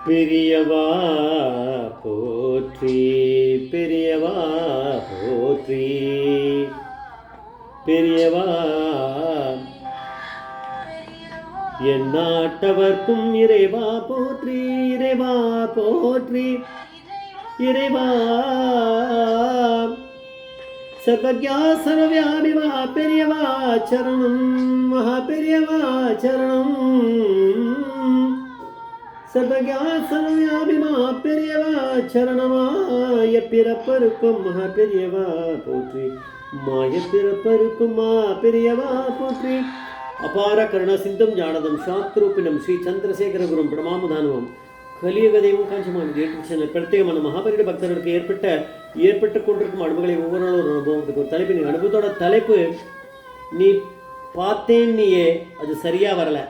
பெரியவா போற்றி, பெரியவா போற்றி, பெரியவா என் நாட்டவர்க்கும் இறைவா போற்றி, இறைவா போற்றி, இறைவா சர்வஜா சர்வவியாபி மகா பெரியவா சரணம், மகா பெரியவா சரணம், சர்வஜா சர்வவியாபி மகா பெரியவா சரணமாய பிறப்பருக்கும் மகா பெரியவா போற்றி, மாய பிறப்பருக்கும் மா பெரியவா போற்றி. அபார கருணா சிந்தம் ஞானதம் சாஸ்திரூபினம் ஸ்ரீ சந்திரசேகர குரும் பிரமாமதானவம் கலியுகதையும் காஞ்சமானது யூடியூப் சேனல் பிரத்யேகமான மகாபரிட பக்தர்களுக்கு ஏற்பட்டு கொண்டிருக்கும் அனுபவங்களை ஒவ்வொரு நாளும் ஒரு அனுபவத்துக்கு ஒரு தலைப்பு. அனுபவத்தோட தலைப்பு நீ பார்த்தேன் நீயே அது சரியாக வரலை,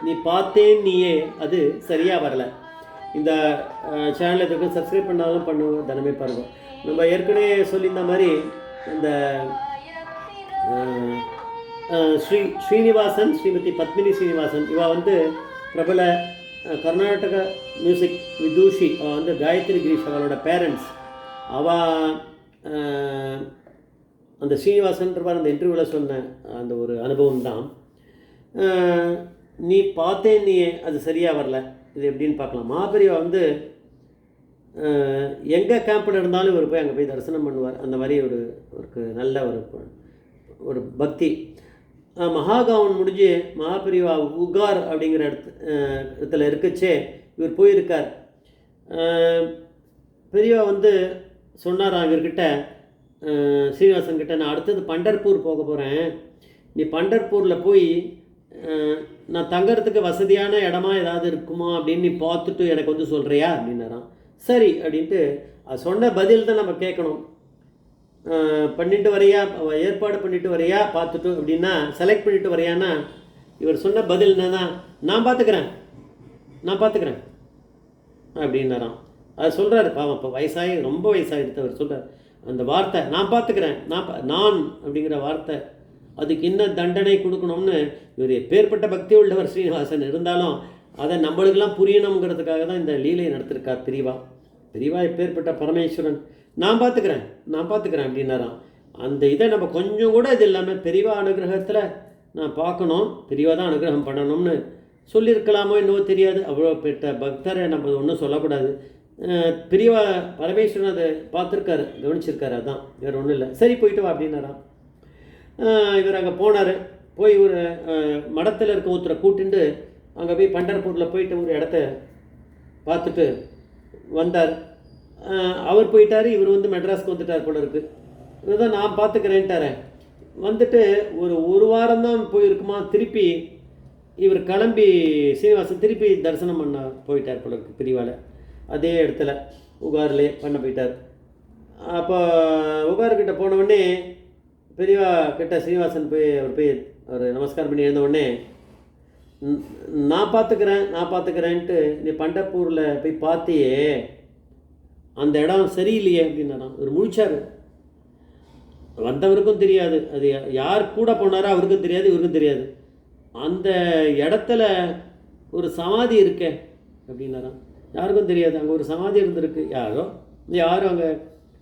நீ பார்த்தேன் நீயே அது சரியாக வரலை. இந்த சேனலை இதுக்கு சப்ஸ்கிரைப் பண்ணாலும் பண்ணுவோம், தினமே பாருங்கள். நம்ம ஏற்கனவே சொல்லியிருந்த மாதிரி இந்த ஸ்ரீனிவாசன் ஸ்ரீமதி பத்மினி ஸ்ரீனிவாசன் இவா வந்து பிரபல கர்நாடக மியூசிக் விதூஷி. அவள் வந்து காயத்ரி கிரீஷ் அவளோட பேரண்ட்ஸ். அவள் அந்த ஸ்ரீனிவாசன்றவர் அந்த இன்டர்வியூவில் சொன்ன அந்த ஒரு அனுபவம் தான். நீ பார்த்தேன் நீ அது சரியாக வரல, இது எப்படின்னு பார்க்கலாம். மகாபெரிவா வந்து எங்கே கேம்பில் இருந்தாலும் இவர் போய் அங்கே போய் தரிசனம் பண்ணுவார். அந்த மாதிரி ஒரு நல்ல ஒரு பக்தி. மகாகாவன் முடிஞ்சு மகாபெரிவா உகார் அப்படிங்கிற இடத்துல இருக்கச்சே இவர் போயிருக்கார். பெரியவா வந்து சொன்னாராம் இவர்கிட்ட, ஸ்ரீனிவாசன் கிட்ட, நான் அடுத்தது பண்டர்பூர் போக போகிறேன், நீ பண்டர்பூரில் போய் நான் தங்கறதுக்கு வசதியான இடமா ஏதாவது இருக்குமா அப்படின்னு நீ பார்த்துட்டு எனக்கு வந்து சொல்கிறியா அப்படின்னாராம். சரி அப்படின்ட்டு அது சொன்ன பதில் தான் நம்ம கேட்கணும். பண்ணிட்டு வரையா, ஏற்பாடு பண்ணிட்டு வரையா, பார்த்துட்டு அப்படின்னா செலக்ட் பண்ணிட்டு வரையான்னா இவர் சொன்ன பதில் என்னன்னா, நான் பார்த்துக்கிறேன் அப்படின்னாராம். அது சொல்கிறாரு பாவம். இப்போ வயசாகி ரொம்ப வயசாகிடுத்து. அவர் சொல்கிறார் அந்த வார்த்தை நான் பார்த்துக்கிறேன், நான் அப்படிங்கிற வார்த்தை அதுக்கு இன்னும் தண்டனை கொடுக்கணும்னு இவர் எப்பேற்பட்ட பக்தி உள்ளவர் ஸ்ரீனிவாசன். இருந்தாலும் அதை நம்மளுக்கெல்லாம் புரியணுங்கிறதுக்காக தான் இந்த லீலையை நடத்திருக்கார் பெரியவா எப்பேற்பட்ட பரமேஸ்வரன். நான் பார்த்துக்கிறேன் அப்படின்னாராம். அந்த இதை நம்ம கொஞ்சம் கூட இது இல்லாமல் பெரியவா அனுகிரகத்தில் நான் பார்க்கணும், பெரியவா தான் அனுகிரகம் பண்ணணும்னு சொல்லியிருக்கலாமோ என்னவோ தெரியாது. அவ்வளோ பெற்ற பக்தரை நம்ம ஒன்றும் சொல்லக்கூடாது. பெரியவா பரமேஸ்வரன் அதை பார்த்துருக்காரு, கவனிச்சிருக்காரு, அதுதான், வேறு ஒன்றும் இல்லை. சரி போயிட்டு வா அப்படின்னாராம். இவர் அங்கே போனார். போய் ஒரு மடத்தில் இருக்க ஒருத்தரை கூட்டிட்டு அங்கே போய் பண்டர்பூரில் போயிட்டு ஒரு இடத்த பார்த்துட்டு வந்தார். அவர் போயிட்டார், இவர் வந்து மெட்ராஸ்க்கு வந்துட்டார் போல இருக்குது. இதுதான் நான் பார்த்துக்கிறேன்ட்டார. வந்துட்டு ஒரு வாரம் தான் போயிருக்குமா, திருப்பி இவர் கிளம்பி ஸ்ரீனிவாசன் திருப்பி தரிசனம் பண்ண போயிட்டார் போல இருக்குது பெரியவாளை. அதே இடத்துல உகாரிலே பண்ண போயிட்டார். அப்போ உகார்கிட்ட போனவுடனே பெரியவா கிட்ட ஸ்ரீனிவாசன் அவர் நமஸ்காரம் பண்ணி எழுந்தவுடனே, நான் பார்த்துக்கிறேன்ட்டு நீ பண்டர்பூரில் போய் பார்த்தியே, அந்த இடம் சரியில்லையே அப்படின்னாராம். ஒரு முழிச்சார். வந்தவருக்கும் தெரியாது, அது யார் கூட போனாரோ அவருக்கும் தெரியாது, இவருக்கும் தெரியாது. அந்த இடத்துல ஒரு சமாதி இருக்கே அப்படின்னாராம். யாருக்கும் தெரியாது. அங்கே ஒரு சமாதி இருந்திருக்கு. யாரும் அங்கே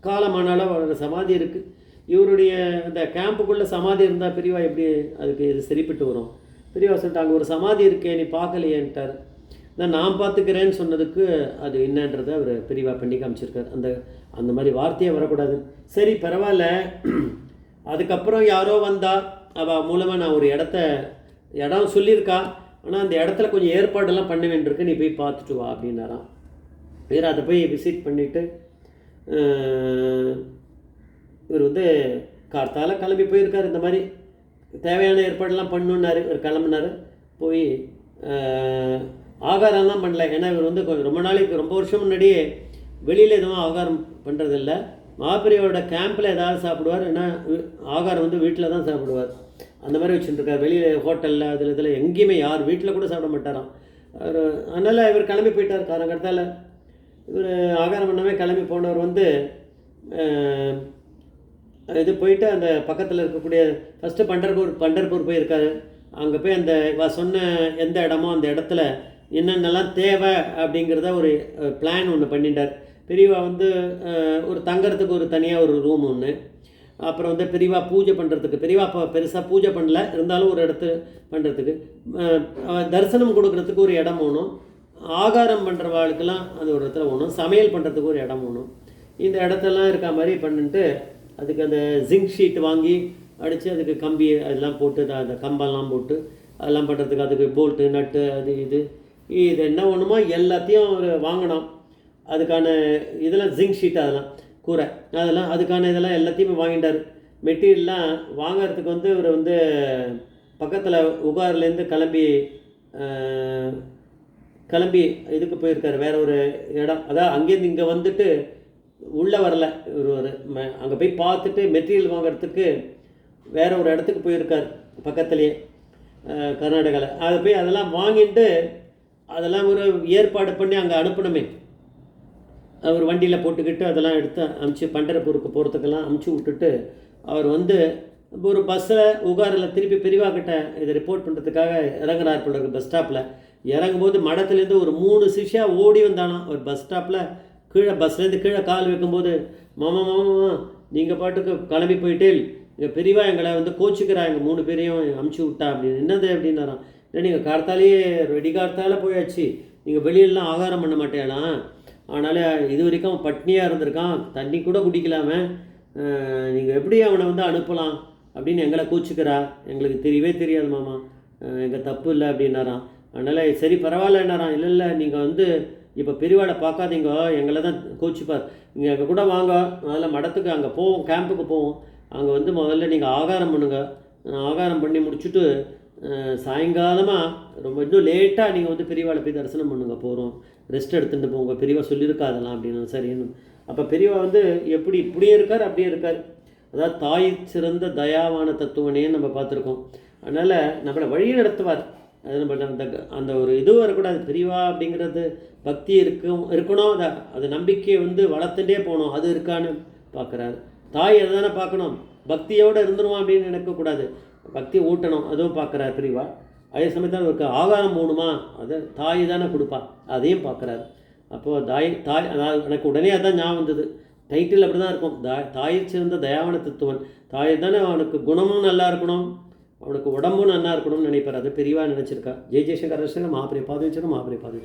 காலமானாலும் அவரோட சமாதி இருக்குது. இவருடைய அந்த கேம்புக்குள்ளே சமாதி இருந்தால் பெரியவா எப்படி அதுக்கு இது சரிப்பட்டு வரும்? பெரியவா சொல்லிட்டு அங்கே ஒரு சமாதி இருக்கே, நீ பார்க்கலையேன்ட்டார். நான் பார்த்துக்கிறேன்னு சொன்னதுக்கு அது என்னன்றதை அவர் பெரியவா பண்ணி காமிச்சிருக்கார். அந்த மாதிரி வார்த்தையே வரக்கூடாது. சரி பரவாயில்ல. அதுக்கப்புறம் யாரோ வந்தா அவள் மூலமாக நான் ஒரு இடம் சொல்லியிருக்கா, ஆனால் அந்த இடத்துல கொஞ்சம் ஏற்பாடெல்லாம் பண்ண வேண்டியிருக்கு, நீ போய் பார்த்துட்டு வா அப்படின்னாராம். வேறு அதை போய் விசிட் பண்ணிவிட்டு இவர் வந்து கார்த்தால கிளம்பி போயிருக்கார். இந்த மாதிரி தேவையான ஏற்பாடெல்லாம் பண்ணுன்னாரு. இவர் கிளம்புனார். போய் ஆகாரம்லாம் பண்ணல. ஏன்னா இவர் வந்து ரொம்ப நாளைக்கு, ரொம்ப வருஷம் முன்னாடியே வெளியில் எதுவும் ஆகாரம் பண்ணுறதில்ல. மகாபெரியோட கேம்பில் ஏதாவது சாப்பிடுவார், ஏன்னா ஆகாரம் வந்து வீட்டில் தான் சாப்பிடுவார். அந்த மாதிரி வச்சுட்டுருக்கார். வெளியில் ஹோட்டலில் இதில் எங்கேயுமே யார் வீட்டில் கூட சாப்பிட மாட்டாராம். அவர் அதனால் இவர் கிளம்பி போயிட்டார். காரணத்தால் இவர் ஆகாரம் பண்ணவே கிளம்பி போனவர் வந்து இது போயிட்டு அந்த பக்கத்தில் இருக்கக்கூடிய ஃபஸ்ட்டு பண்டர்பூர் போயிருக்காரு. அங்கே போய் அந்த சொன்ன எந்த இடமோ அந்த இடத்துல என்னென்னலாம் தேவை அப்படிங்கிறத ஒரு பிளான் ஒன்று பண்ணிட்டார். பெரியவா வந்து ஒரு தங்கறதுக்கு ஒரு தனியாக ஒரு ரூம் ஒன்று, அப்புறம் வந்து பெரியவா பூஜை பண்ணுறதுக்கு, பெரியவா இப்போ பெருசாக பூஜை பண்ணல, இருந்தாலும் ஒரு இடத்து பண்ணுறதுக்கு, தரிசனம் கொடுக்கறதுக்கு ஒரு இடம் வேணும், ஆகாரம் பண்ணுறவாளுக்கெல்லாம் அது ஒரு இடத்துல வேணும், சமையல் பண்ணுறதுக்கு ஒரு இடம் வேணும். இந்த இடத்தெல்லாம் இருக்க மாதிரி பண்ணிட்டு அதுக்கு அந்த ஜிங்க் ஷீட் வாங்கி அடித்து அதுக்கு கம்பி அதெல்லாம் போட்டு அந்த கம்பெல்லாம் போட்டு அதெல்லாம் பண்ணுறதுக்கு அதுக்கு போல்ட்டு நட்டு அது இது என்ன ஒன்றுமோ எல்லாத்தையும் அவர் வாங்கினோம். அதுக்கான இதெல்லாம் ஜிங்க் ஷீட் அதெல்லாம் கூரை அதெல்லாம் அதுக்கான இதெல்லாம் எல்லாத்தையுமே வாங்கிட்டார். மெட்டீரியல்லாம் வாங்கிறதுக்கு வந்து இவர் வந்து பக்கத்தில் உகார்லேருந்து கிளம்பி இதுக்கு போயிருக்கார், வேற ஒரு இடம். அதாவது அங்கேருந்து இங்கே வந்துட்டு உள்ளே வரல, ஒரு அங்கே போய் பார்த்துட்டு மெட்டீரியல் வாங்கிறதுக்கு வேற ஒரு இடத்துக்கு போயிருக்கார் பக்கத்துலேயே கர்நாடகாவில். அதை போய் அதெல்லாம் வாங்கிட்டு அதெல்லாம் ஒரு ஏற்பாடு பண்ணி அங்கே அனுப்பணுமே. அவர் வண்டியில் போட்டுக்கிட்டு அதெல்லாம் எடுத்து அமுச்சு பண்டரப்பூருக்கு போகிறதுக்கெல்லாம் அமுச்சு விட்டுட்டு அவர் வந்து ஒரு பஸ்ஸில் உகாரில் திருப்பி பெரியவா கிட்ட இதை ரிப்போர்ட் பண்ணுறதுக்காக இறங்குறார் போல பஸ் ஸ்டாப்பில். இறங்கும்போது மடத்துலேருந்து ஒரு 3 சிஷ்யா ஓடி வந்தானா. ஒரு பஸ் ஸ்டாப்பில் கீழே பஸ்லேருந்து கீழே கால் வைக்கும்போது, மாமா மாமா நீங்கள் பாட்டுக்கு கிளம்பி போயிட்டே எங்கள் பெரியவா எங்களை வந்து கோச்சிக்கிறா, எங்கள் 3 பேரையும் அமுச்சு விட்டா அப்படின்னு. என்னது அப்படின்னாராம். இல்லை நீங்கள் கார்த்தாலேயே ரெடி கார்த்தால போயாச்சு, நீங்கள் வெளியிலலாம் ஆகாரம் பண்ண மாட்டேனா, அதனால் இது வரைக்கும் பட்னியாக இருந்திருக்கான், தண்ணி கூட குடிக்கலாமல், நீங்கள் எப்படி அவனை வந்து அனுப்பலாம் அப்படின்னு எங்களை கோச்சிக்கிறா, எங்களுக்கு தெரியவே தெரியாது மாமா, எங்கள் தப்பு இல்லை அப்படின்னாராம். அதனால் சரி பரவாயில்லன்னாராம். இல்லை நீங்கள் வந்து இப்போ பெரியவாளை பார்க்காதீங்க, எங்களை தான் கோச்சிப்பார், நீங்கள் எங்கள் கூட வாங்க, அதில் மடத்துக்கு அங்கே போவோம், கேம்புக்கு போவோம், அங்கே வந்து முதல்ல நீங்கள் ஆகாரம் பண்ணுங்கள், ஆகாரம் பண்ணி முடிச்சுட்டு சாயங்காலமாக ரொம்ப இன்னும் லேட்டாக நீங்கள் வந்து பெரியவாளை போய் தரிசனம் பண்ணுங்க, போகிறோம், ரெஸ்ட் எடுத்துகிட்டு போங்க, பெரியவா சொல்லியிருக்கா அதெல்லாம் அப்படின்னு. சரின்னு அப்போ பெரியவா வந்து எப்படி இப்படியே இருக்கார் அப்படியே இருக்கார். அதாவது தாய் சிறந்த தயாவான தத்துவனேன்னு நம்ம பார்த்துருக்கோம். அதனால் நம்மளை வழி நடத்துவார். அது நம்ம அந்த ஒரு இதுவும் இருக்கக்கூடாது, பெரியவா அப்படிங்கிறது பக்தி இருக்கணும், அது நம்பிக்கையை வந்து வளர்த்துட்டே போகணும், அது இருக்கான்னு பார்க்குறாரு. தாய் அதை தானே பார்க்கணும், பக்தியோடு இருந்துருவோம் அப்படின்னு நினைக்கக்கூடாது, பக்தி ஊட்டணும், அதுவும் பார்க்குறாரு பெரியவா. அதே சமயத்தில் அவருக்கு ஆகாரம் போகணுமா, அதை தாய் தானே கொடுப்பா, அதையும் பார்க்குறாரு. அப்போது தாய் அதாவது எனக்கு உடனே அதான் ஞாபகம் வந்தது, டைட்டில் அப்படி தான் இருக்கும், தாயை சேர்ந்த தயாவான தத்துவன். தாய் தானே அவனுக்கு குணமும் நல்லா இருக்கணும், அவனுக்கு உடம்பும் நல்லா இருக்கணும்னு நினைப்பார். அதை பெரியவா நினச்சிருக்கா. ஜெய் ஜெய்சங்கர் மகாபிரிய பாதவிச்சரம் மகாபிரிய பாதவிச்சரம்.